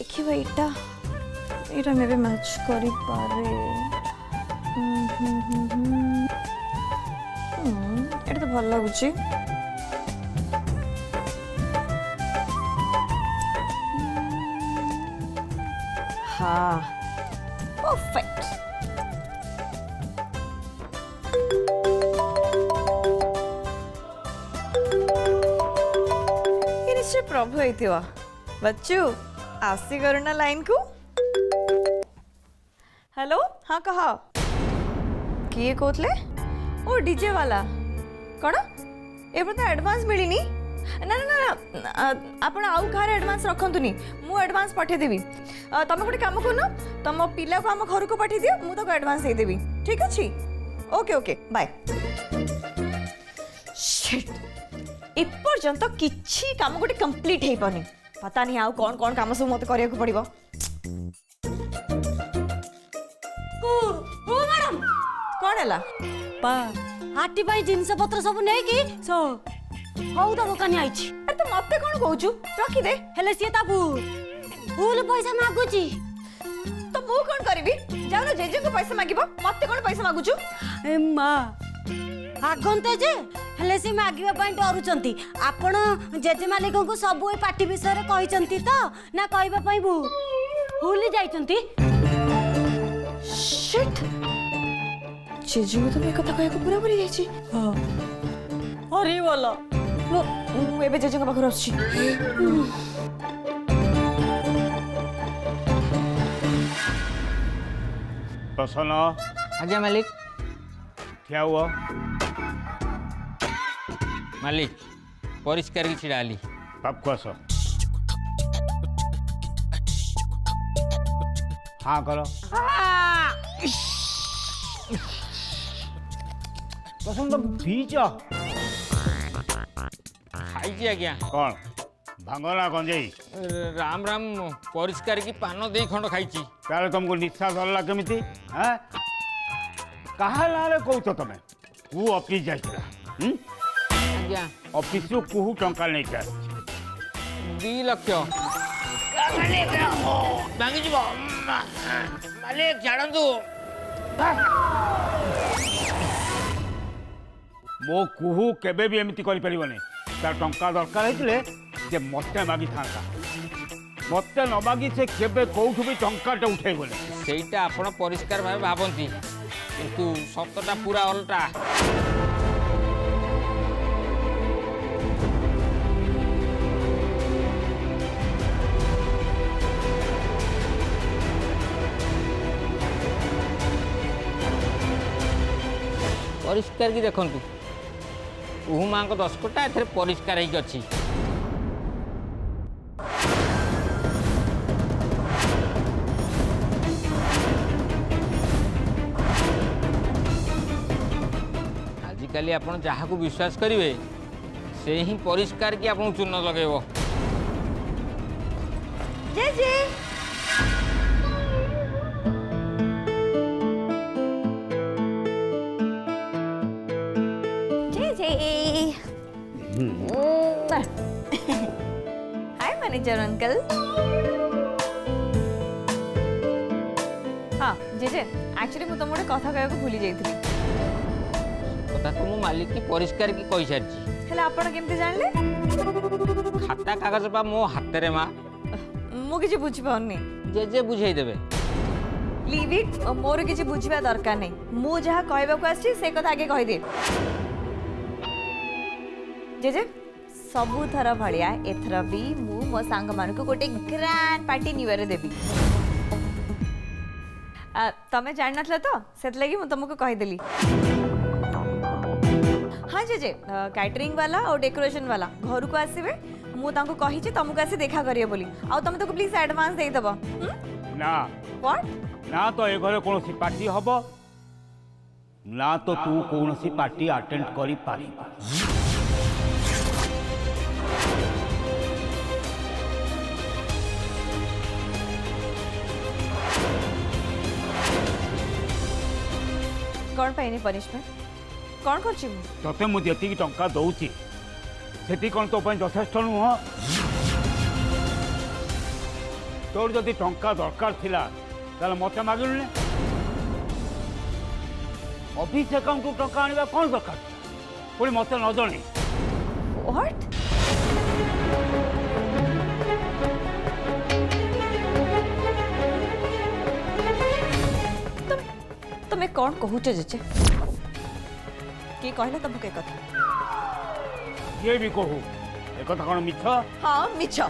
देखिए एटा मे भी मैच करी पारे एटा तो भल लगुची हाँ परफेक्ट ये निश्चय प्रभु है बच्चू आसी करुणा लाइन को हेलो हाँ कह किए कहते ओ डीजे वाला कौन ए तो एडवांस मिलनी ना ना ना आपण आउ कहार एडवांस रखंतुनी मु एडवांस पठेदेवी तमे गोटे काम करनो तम पिला को आम घर को पठे दियो मु तो एडवांस दे देवी ठीक अछि ओके ओके बाय शिट एपर्यंत किछि काम गोटे कंप्लीट हे पनी पता नहीं आउ कौन कौन काम सब मते करिया को पड़िबो ओ मैडम कौन हला पा हाटी पाई जिंस पत्र सब नै की सो हौ त दुकानी आइछि अरे तो मते कौन कहूचु रखी दे हेले सिए ताबू फुल पैसा मागुची तो मु कौन करबी जाऊ न जेजे को पैसा मागिबो मते कौन पैसा मागुचु ए मां आगंते जे हेले सी मागिबा पई डरुचंती आपण जेजे मालिक को सब ए पार्टी विषय रे कहिचंती तो ना कहबा पई भूली जाइचंती शिट जेजे को तो मैं कथा कहको पूरा भूली जाइछि अरे बोला मु एबे जेजे को पाखर आछि प्रसन्न आज्ञा मालिक क्या हुआ मालिक परिष्कार की छिड़ाली पाप को आस हाँ करो प्रसन्न तो पीच खाई आज्ञा कौन भांगना गंजेई राम राम परिष्कार की पान दे खंड खाई तारे तुमको निशा धरला केमिति हाँ कहा नारे कौच तमें कु ऑफिस जाइला आज्ञा ऑफिस रू कुहू टंका नहीं कर 2 लाख भांगी मालिक छाड़ू मो कुहू केबे भी एमती करि परिबने तार टंका दरकार हेतिले जे मते मागी थांता मते न मागी से केबे कोठु भी टंकाटा उठे बोले सेटा आपण परिष्कार भाव भावंती किंतु सतटा पूरा अलटा परिष्कार की देखंतु उहु मां को 10 कोटा एथरे परिष्कार हेक अछि आजिकली आपण जहाँ को विश्वास करेंगे से ही परिष्कार की आपन चूर्ण लगेब जेजे हाय मैनेजर अंकल हाँ जेजे एक्चुअली मु तुम गोटे कथा कहको भूली जाइथिली कथा तो मु मालिक की परिष्कार की कहि सारछि हेला आपण केमते जानले खाता कागज पा मो हाथ रे मां मु किछि बुझि पाउनी जे जे बुझाई देबे लीव इट मोर किछि बुझिबा दरकार नै मु जहा कहबा को आछि से कथा आगे कहि दे जेजे सबु थर भलिया एथर भी मु मो सांग मान को गोटे ग्रैंड पार्टी न्यू ईयर देबी तमे जान नथला तो सेत लगी मु तुमको कहि देली हाँ जेजे कैटरिंग वाला और डेकोरेशन वाला घर को आसीबे मु तांको कहि छी तुमको आसी देखा करिए बोली आ तुम तो प्लीज एडवांस देई दबो ना व्हाट ना तो ए घरे कोनोसी पार्टी हबो ना तो तू कोनोसी पार्टी अटेंड करि पारी कौन पाइनी पनिशमेंट कौन कर तते मु जेती टंका दउची सेठी कोन तो पय यथेष्ट नुह तोर जदि टंका दरकार थिला ताले मते मागिलुने ऑफिस अकाउंट को टंका आनिबा कोन दरकार पुणी मते न जणे व्हाट तुम कौन कहूचे जेचे किए कहला तुमको के कथा ये भी कहू ए कथा कोन मिछ हाँ मिछ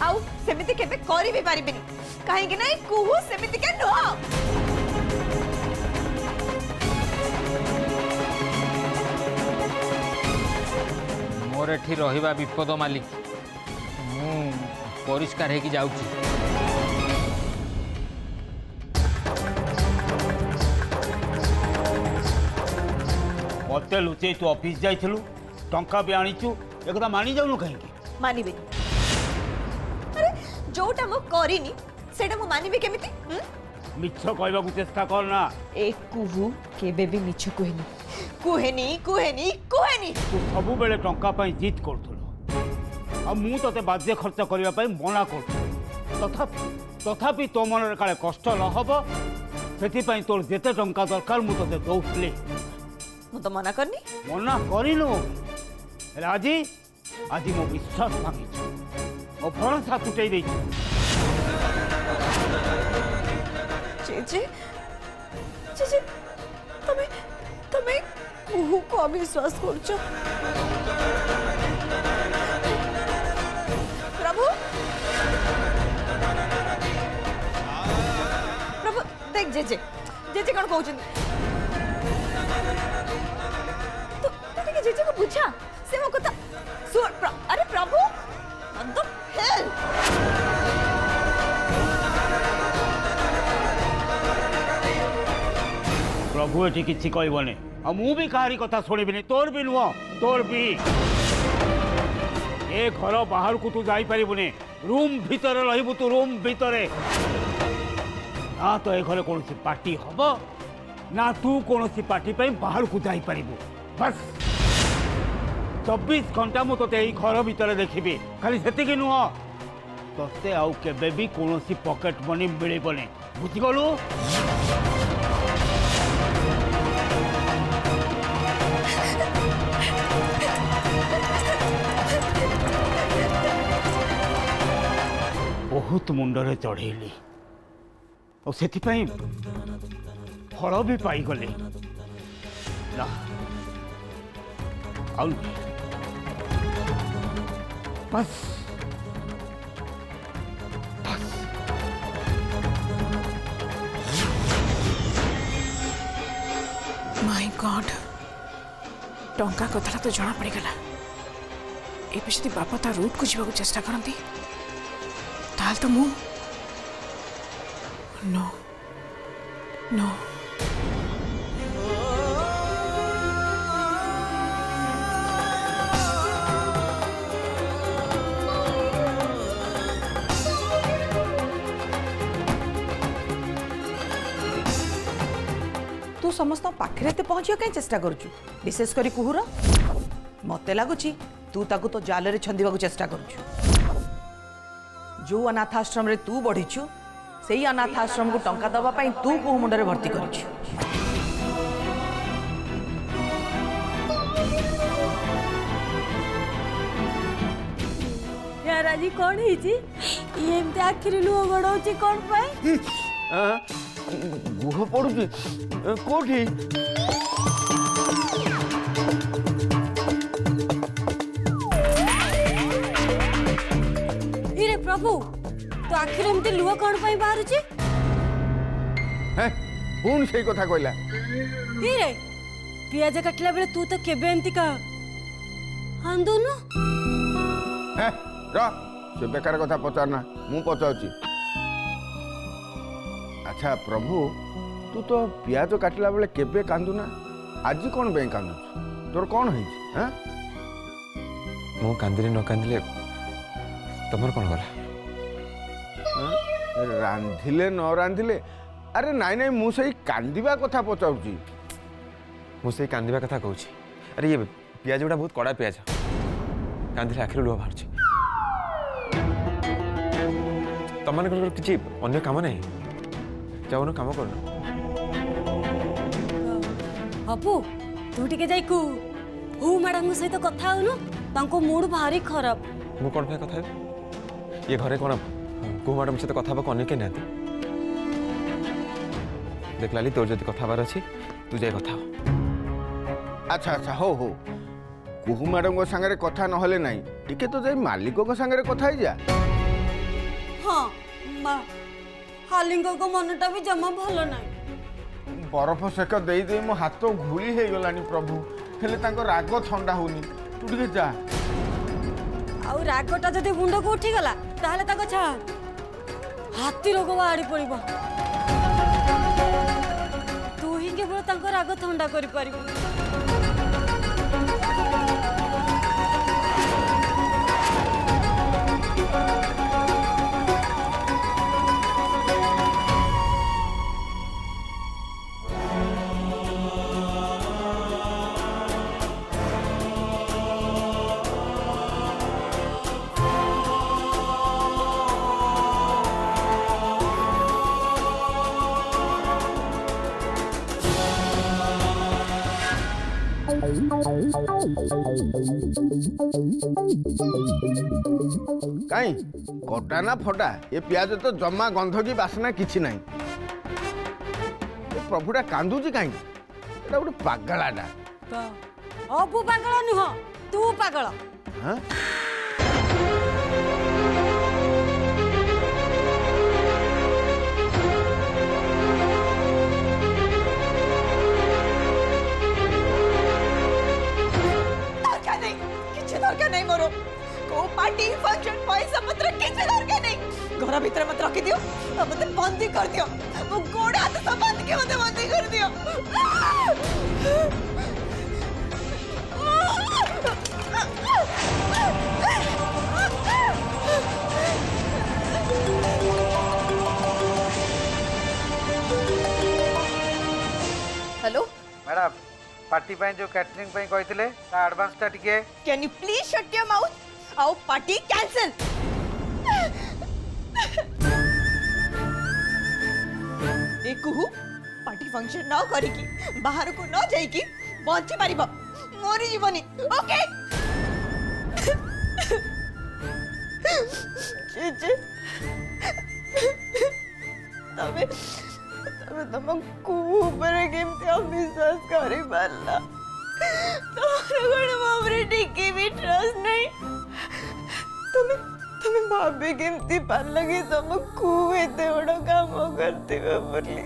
आउ सेमिति केबे करि भी पारिबेनी काहे कि नै कुहू सेमिति के नुह मोर एठी रहिबा विपद मालिक मु परिष्कार हेकी जाउची मते लुचे तू ऑफिस जाइथिलु टंका भी आनीचु ए कथा मानी जाउनु कहीं मानिबेनी अरे जोटा मो करिनी सेटा मो मानिबे केमिति मिछ कहबा को चेष्टा करना ए कुहू केबे भी मिछ कुहेनी कुहेनी कुहेनी कुहेनी तू सबु बेले टंका पई जिद करथुलो आ मु तते बाध्य खर्च करिवा पई मना करथु तथापि तो मन काले कष्ट न हबो सेति पई तोर जेते टंका दरकार मु तते दउथले मु तो मना करनी मना करिनु राजी आज मो विश्वास मांगी ओ भरोसा टूटई देई चेचे चेचे तमे तमे कुहू को अविश्वास करछो प्रभु प्रभु देख जेजे जेजे कौन कहउछन तो ठीक जेजे को पूछा से मो कथा सुन अरे प्रभु अंदर हेल प्रभु एटी किछि कहबने आ मु भी कहारी कथा सुनिबिनी तोर भी नुह तोर भी ए घर बाहर को तू जाई परिबुने रूम भीतर रहिबु तू रूम भीतरे ना तो ए घरे कोनसी पार्टी हबो ना तू कोनसी पार्टी पे बाहर को जाई परिबु बस 24 घंटा मु तोते ए घर भीतर देखिबी खाली सेतिकी नुह तोते आउ केबे भी कोनसी पॉकेट मनी मिलिबने बुझि गलु बहुत मुंडरे चढ़ेली और से फल भी पाईगले ना आउ बस माय गॉड टंका कथा तो जना पड़गला एबे जदि बापा ता रूट को जीवा चेष्टा करती ताल तो मु नो नो तू समस्त पाखे पहुँचा कहीं चेष्टा करुचु विशेष करी कुहूर मत लगुच तू ताकू तो जाल छंदा चेष्टा करुचु जो अनाथाश्रम रे तू बढ़ीचु से ही अनाथाश्रम को टंका दबा पाई तू कुहू मुंडरे भर्ती करुचु यार आज कौन है एमती आखिरी लुह गड़ाऊँ कौन पाए गुह पड़ुची कोठी इरे प्रभु तो आखिर एमती लुह कौन पाई बाहर कौन से कथा कहला इरे पियाज काटला बेले तू तो केबे एमती का हांदुनु से बेकार कथा पचारना मु पचारुची अच्छा प्रभु तू तो पियाज काटला बेले केबे कांदुना आज कौन बैंक कांदु तोर कौन है मु कांदिले न कांदिले तमर कौन गला रांधिले न रांधिले अरे नाई नाई मु सही कांदिबा कथा पचारुची मु से कांदिबा कथा कहूँ अरे ये पियाज गुड़ा बहुत कड़ा पियाज कांदिले आखिर लुह बाहर ତମମାନଙ୍କର କିଛି ଅନ୍ୟ କାମ ନାହିଁ ଯାଉନ କାମ କରୁନ ଅପୁ ତୁ ଟିକେ ଯାଇ ହୁ ମ୍ୟାଡାମଙ୍କ ସହିତ କଥା ହଉନୁ ତାଙ୍କ ମୁଡ୍ ଭାରି ଖରାପ। ମୁଁ କ'ଣ ପାଇଁ କଥା ହେବି ଇଏ ଘରେ କ'ଣ କୋଉ ମ୍ୟାଡ଼ାମ ସହିତ କଥା ହେବାକୁ ଅନ୍ୟ କେହି ନାହାନ୍ତି ଦେଖ ଲାଲି ତୋର ଯଦି କଥା ହେବାର ଅଛି ତୁ ଯାଇ କଥା ହ ଆଚ୍ଛା ଆଚ୍ଛା ହଉ ହଉ କୁହୁ ମ୍ୟାଡ଼ାମଙ୍କ ସାଙ୍ଗରେ କଥା ନହେଲେ ନାହିଁ ଟିକେ ତ ଯାଇ ମାଲିକଙ୍କ ସାଙ୍ଗରେ କଥା ହେଇଯା। ହଁ ହାଲିଙ୍କ ମନଟା ବି ଜମା ଭଲ ନାହିଁ। ବରଫ ସେକ ଦେଇ ଦେଇ ମୋ ହାତ ଘୁଳି ହେଇଗଲାଣି ପ୍ରଭୁ ହେଲେ ତାଙ୍କ ରାଗ ଥଣ୍ଡା ହଉନି ତୁ ଟିକେ ଯା। ଆଉ ରାଗଟା ଯଦି ମୁଣ୍ଡକୁ ଉଠିଗଲା ତାହେଲେ ତାଙ୍କ ହାତୀ ରୋଗ ବାହାରି ପଡିବ। ତୁ ହିଁ କେବଳ ତାଙ୍କ ରାଗ ଥଣ୍ଡା କରିପାରିବୁ। କାଇଁ କଟା ନା ଫଟା ଏ ପିଆଜ ତ ଜମା ଗନ୍ଧ କି ବାସ୍ନା କିଛି ନାହିଁ। ଏ ପ୍ରଭୁଟା କାନ୍ଦୁଛି କାହିଁକି ଏଟା ଗୋଟେ ପାଗଳାଟା। ଅବୁ ପାଗଳ ନୁହଁ ତୁ ପାଗଳ। ହଁ दरकार नहीं मोर को पार्टी फंक्शन पैसा पत्र किसी दरकार नहीं घर भीतर मत रखी दियो मत बंदी कर दियो मो गोड़ हाथ सब बांध के मत बंदी कर दियो। हेलो मैडम पार्टी ପାଇଁ जो कैटरिंग ପାଇଁ କହିଥିଲେ ତା ଆଡଭାନ୍ସ ଟା ଟିକେ can you please shut your mouth आओ पार्टी कैंसिल। देखू पार्टी फंक्शन न करिकी बाहर को न जाइकी बंची पारिबो मोरी जीवनी ओके। जे तबे तबे तुमको ऊपर केमती विश्वास करी पारला तुम्हारे टिके भी ट्रस्ट नहीं तुम्हें तुम्हें भाभी केमती पारला कि तुमको एते बड़ काम करते बोली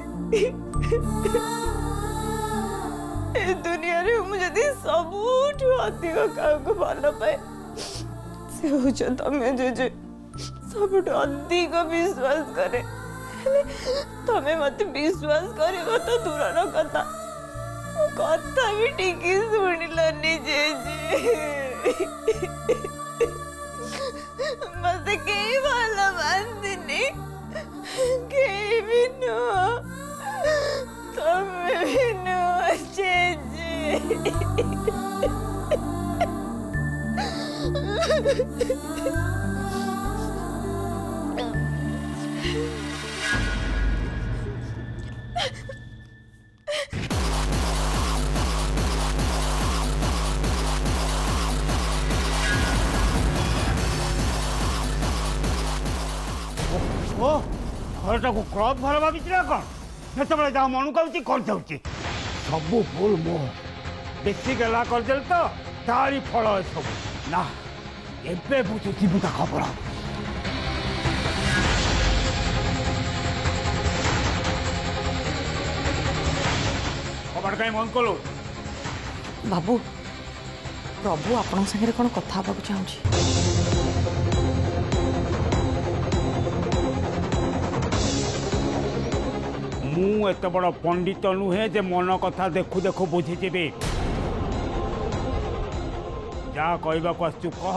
ए दुनिया रे मुझे दी सबुठु अधिक काको भल पाए से हो तमें जे सबुठु अधिक विश्वास करे तमें मत विश्वास कर तो दूर कथा कथा भी टिकी शुणिलनी जे मत कई भल पानी कई भी नुह तमें भी नुह जे ଓ ଘରଟାକୁ କ୍ଲବ୍ ଘର ଭାବିଛି ନା କ'ଣ ଯେତେବେଳେ ଯାହା ମନକୁ ଆଉଛି କରିଯାଉଛି ସବୁ ଭୁଲ ମୋ ବେଶୀ ଗେଲା କରିଦେଲେ ତ ତାରି ଫଳ ଏସବୁ ନା ଏବେ ବୁଝୁଛି ମୁଁ ତା ଖବର। କବାଟ କାହିଁ ବନ୍ଦ କଲୁ? ବାବୁ ପ୍ରଭୁ ଆପଣଙ୍କ ସାଙ୍ଗରେ କ'ଣ କଥା ହେବାକୁ ଚାହୁଁଛି। ମୁଁ ଏତେ ବଡ଼ ପଣ୍ଡିତ ନୁହେଁ ଯେ ମନ କଥା ଦେଖୁ ଦେଖୁ ବୁଝିଯିବି। ଯାହା କହିବାକୁ ଆସିଛୁ କହ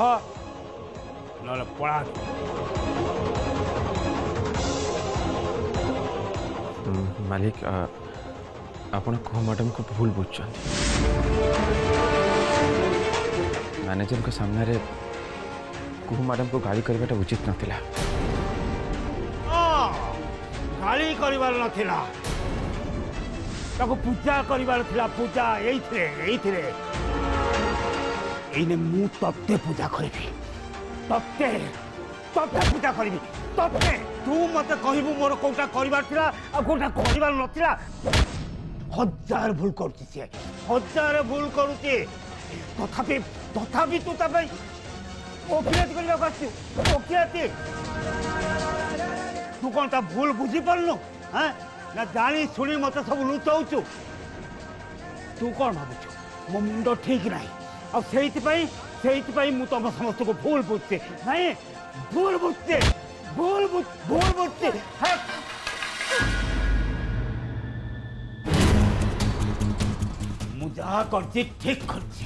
ନହେଲେ ପଳା। ମାଲିକ ଆପଣ କୁହ ମ୍ୟାଡ଼ାମକୁ ଭୁଲ ବୁଝୁଛନ୍ତି। ମ୍ୟାନେଜରଙ୍କ ସାମ୍ନାରେ କୁହ ମ୍ୟାଡ଼ାମକୁ ଗାଳି କରିବାଟା ଉଚିତ ନଥିଲା। ଗାଳି କରିବାର ନଥିଲା ତାକୁ ପୂଜା କରିବାର ଥିଲା ପୂଜା ଏଇଥିରେ ଏଇନେ ମୁଁ ତତେ ପୂଜା କରିବି ତତେ ପୂଜା କରିବି ତତେ ତୁ ମତେ କହିବୁ ମୋର କୋଉଟା କରିବାର ଥିଲା ଆଉ କୋଉଟା କରିବାର ନଥିଲା हजार भूल करुच्ची सी हजार भूल करुच्ची तथापि तू ता भाई ओकिलाती करने ओकिलाती तू कौन ता भूल बुझी पारनु हाँ ना जानी शुणी मत सब लुचाऊचु तू कौन भावुचु मो मुंड ठीक नहीं मु तुम समस्त को भूल बुझते नहीं भूल बुझते जहाँ करছি ठीक करছি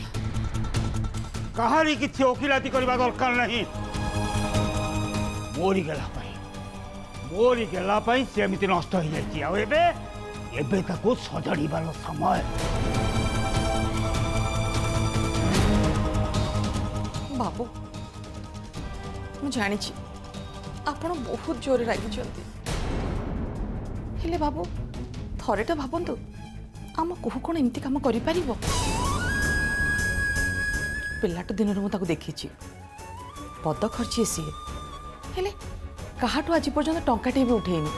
कहानी किसी ओकिलाती करवा दरकार नहीं मोरी गेला सेमती नष्ट हो जाए सजाड़बार समय बाबू मु जानी आपण बहुत जोर रागी बाबू थरे तो भावतु आम कुहू कौन एमती काम कर पिलाट दिन मुझे देखी पद खर्ची सी हेले कहाटू आज पर्यंत टंकाटे भी उठेनी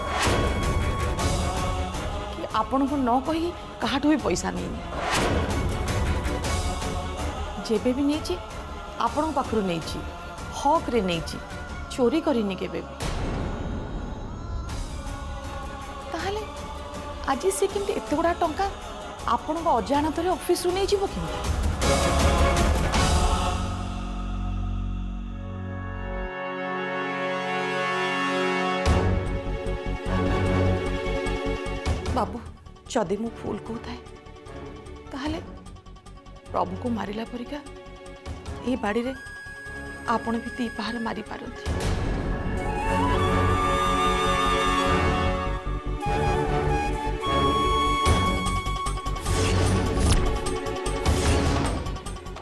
कि आपण को न कही कहाटू भी पैसा नहीं जेबे भी नहीं आपण पाखरु नहीं हक रे नहीं चोरी करनी केबे भी ताहले आज से केमती एते गुड़ा टंका आपण अजाणत ऑफिस रु नहीं जीव कि बाबू जदि मु फूल कहता ताहले प्रभु को मारिला परिका ये बाड़ी रे आपण भी ती पहाड़ मारी पारती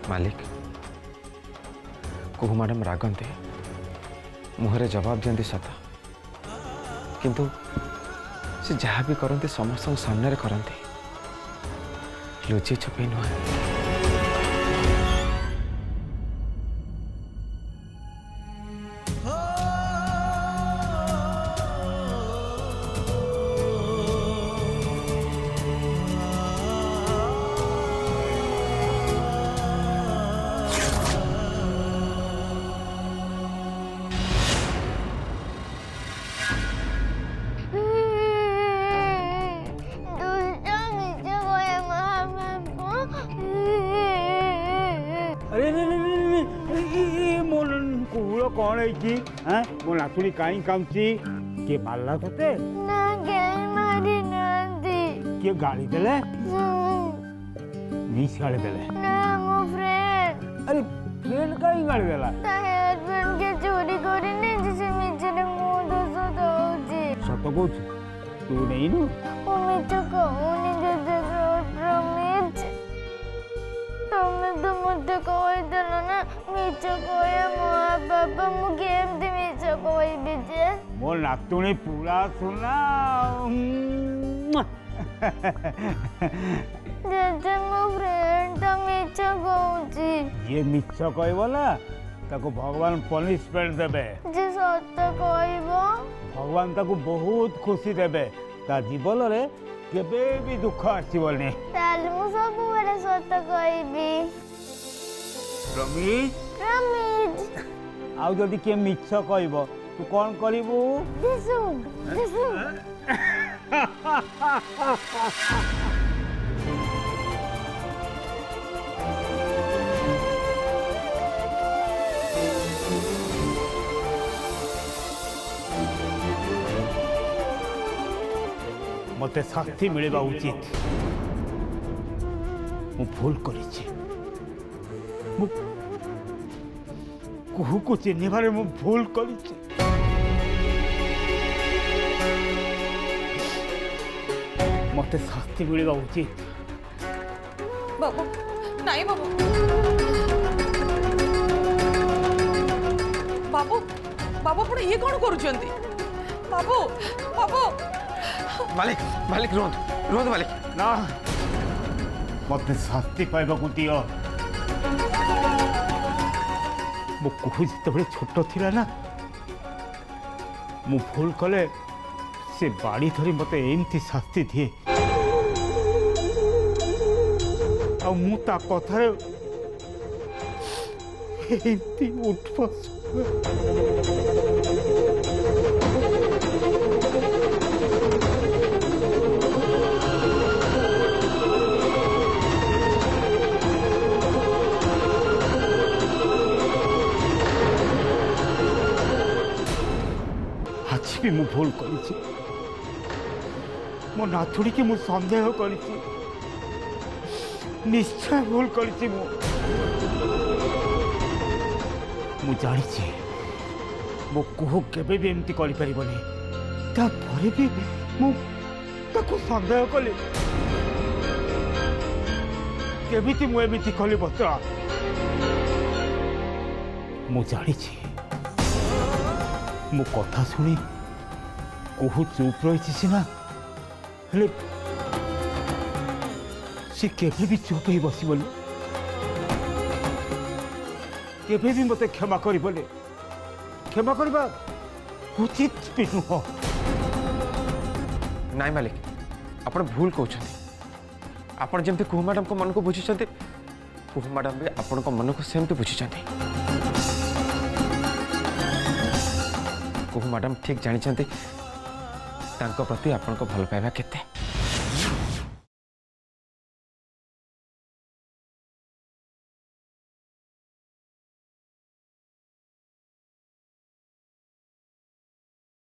मालिक कुहू मैडम रागंती मुहरे जवाब दियंती सत किंतु से जहाँ भी करते समस्त सामने करते लुचि छुपी नुहे कौन है मो नातुणी कहीं कामुची किए मारला तोते किए गाड़ी देले नीस गाड़ी देले अरे फ्रेंड कहीं गाड़ी देला सत कहू तू नहीं नु तुम्हें तो मुझे कोई दिलो ना मीचो कोई माँ बाबा मुझे एमती मीचो कोई बीजे मोर नातुणी पूरा सुना जैसे मो फ्रेंड तो मीचो कहूची ये मीचो कही बोला ताको भगवान पनिशमेंट देबे जे सत्य कहबो भगवान ताको बहुत खुशी देबे ता जीवन रे केबे भी दुख आसीबनी ताल मु सब बेले सत्य कहबी रमेश आउ जदि के मिछ कहबो तू कौन करिवु दिसु मते शास्ति मिलवा उचित मु भूल करिछि कुहू को चिन्हबारे मु भूल करिछि मते शास्ति मिलवा उचित बाबू नहीं बाबू बाबू बाबू आपण ये कौन करूछंती बाबू बाबू मालिक मालिक रुहतु रुहतु मालिक ना मत शास्ति पाइबाकू दियो मो कुहू जिते छोट थिला ना मु भूल कले से बाड़ी धरी मत एमती शास्ति दिए आ मु ता कथारे एमती उठ बस आज भी मु भूल करी मो नाथुड़ी की मु संदेह करी निश्चय भूल करी मु जानी मो कुहू केबे भी एमती करि परिबनी तापर भी मु ताको संदेह कली केमिति मु एमिति कली बता मु जानी मो कथा शुणी कुहू चुप रही सीना हेले से केबे भी चुप ही बसबनी केबे भी मते क्षमा करबनी क्षमा करबा उचित भी नुह नाई मालिक आपण भूल कहते आपण जमती कुहू मैडम को मन को बुझी कुहू मैडम भी आपण को मन को सेमती बुझी कुहू मैडम ठीक जानी प्रति आपण को भल पाइबा केते